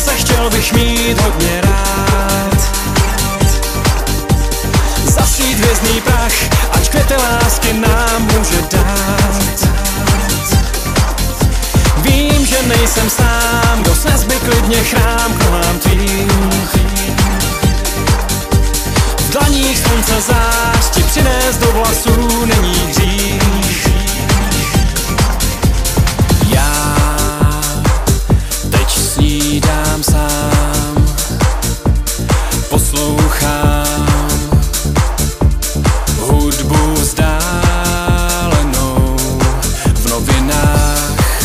srdce chtěl bych mít hodně rád. Zasít hvězdný prach, ať květy lásky nám může dát. Vím, že nejsem sám, kdo snes by klidně chrám k nohám tvým. V dlaních slunce zář ti přinést do vlasů není hřích. Já teď snídám sám, poslouchám hudbu vzdálenou v novinách.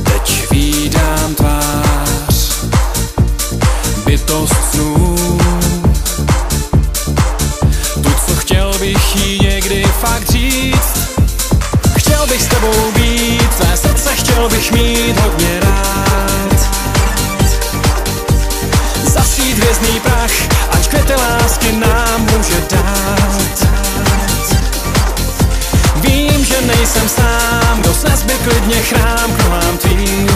Teď vídám tvář, bytost snů, tu, co chtěl bych jí někdy fakt říct. Chtěl bych s tebou být, tvé srdce chtěl bych mít hodně rád. Zasít hvězdný prach, ať květy lásky nám může dát. Vím, že nejsem sám, kdo snes by klidně chrám k nohám tvým.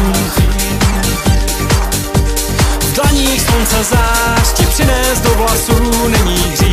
V dlaních slunce zář ti přinést do vlasů není hřích.